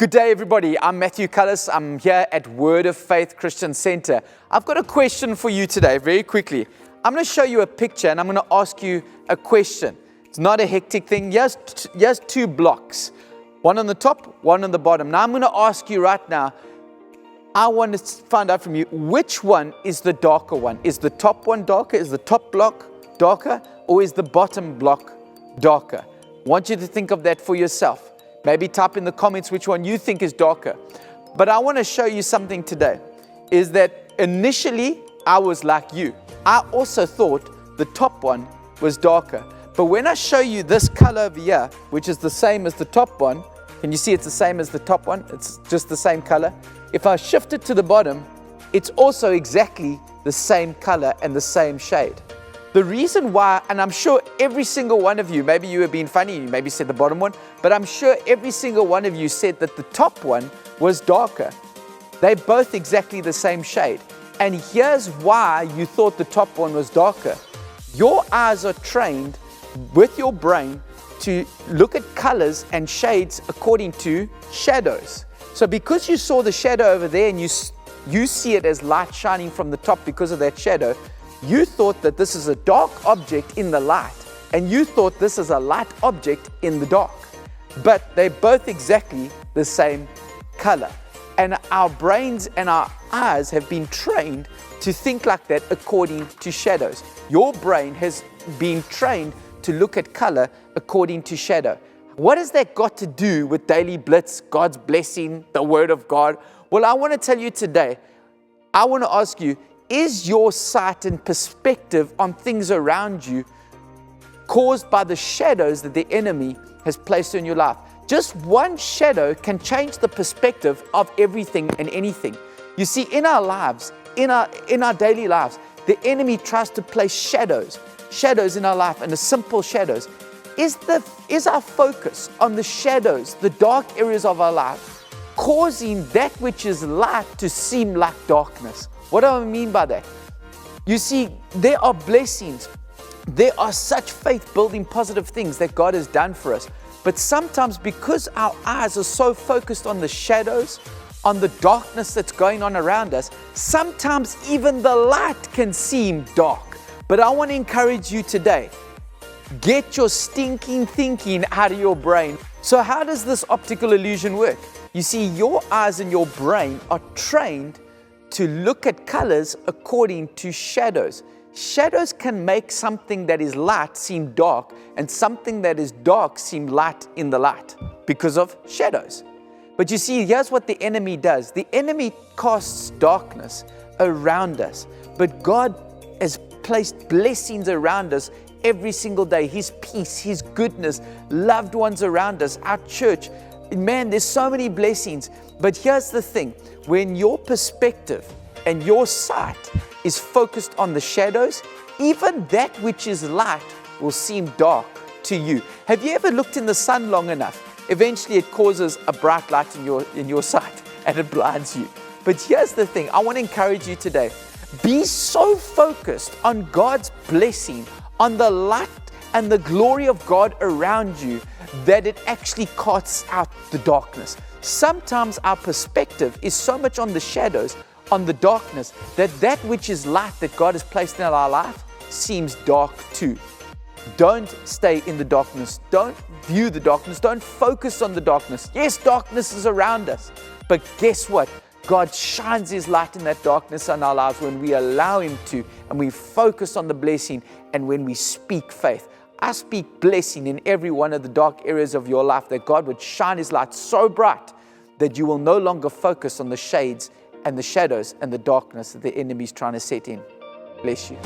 Good day, everybody. I'm Matthew Cullis. I'm here at Word of Faith Christian Center. I've got a question for you today, very quickly. I'm going to show you a picture and I'm going to ask you a question. It's not a hectic thing. Here's two blocks, one on the top, one on the bottom. Now I'm going to ask you right now, I want to find out from you, which one is the darker one? Is the top one darker? Is the top block darker? Or is the bottom block darker? I want you to think of that for yourself. Maybe type in the comments which one you think is darker. But I want to show you something today, is that initially I was like you. I also thought the top one was darker. But when I show you this color over here, which is the same as the top one, can you see it's the same as the top one? It's just the same color. If I shift it to the bottom, it's also exactly the same color and the same shade. The reason why, and I'm sure every single one of you, maybe you were being funny, you maybe said the bottom one, but I'm sure every single one of you said that the top one was darker. They're both exactly the same shade. And here's why you thought the top one was darker. Your eyes are trained with your brain to look at colors and shades according to shadows. So because you saw the shadow over there and you see it as light shining from the top because of that shadow, you thought that this is a dark object in the light, and you thought this is a light object in the dark. But they're both exactly the same color. And our brains and our eyes have been trained to think like that according to shadows. Your brain has been trained to look at color according to shadow. What has that got to do with daily Blitz, God's blessing, the Word of God? Well, I want to tell you today, I want to ask you, is your sight and perspective on things around you caused by the shadows that the enemy has placed in your life? Just one shadow can change the perspective of everything and anything. You see, in our lives, in our daily lives, the enemy tries to place shadows in our life, and the simple shadows. Is our focus on the shadows, the dark areas of our life, causing that which is light to seem like darkness? What do I mean by that? You see, there are blessings. There are such faith-building positive things that God has done for us. But sometimes because our eyes are so focused on the shadows, on the darkness that's going on around us, sometimes even the light can seem dark. But I want to encourage you today, get your stinking thinking out of your brain. So how does this optical illusion work? You see, your eyes and your brain are trained to look at colors according to shadows. Shadows can make something that is light seem dark, and something that is dark seem light in the light because of shadows. But you see, here's what the enemy does. The enemy casts darkness around us, but God has placed blessings around us every single day. His peace, His goodness, loved ones around us, our church. Man, there's so many blessings. But here's the thing. When your perspective and your sight is focused on the shadows, even that which is light will seem dark to you. Have you ever looked in the sun long enough? Eventually it causes a bright light in your sight and it blinds you. But here's the thing. I want to encourage you today. Be so focused on God's blessing, on the light and the glory of God around you, that it actually casts out the darkness. Sometimes our perspective is so much on the shadows, on the darkness, that which is light that God has placed in our life seems dark too. Don't stay in the darkness. Don't view the darkness. Don't focus on the darkness. Yes, darkness is around us, but guess what? God shines His light in that darkness in our lives when we allow Him to, and we focus on the blessing, and when we speak faith. I speak blessing in every one of the dark areas of your life, that God would shine His light so bright that you will no longer focus on the shades and the shadows and the darkness that the enemy is trying to set in. Bless you.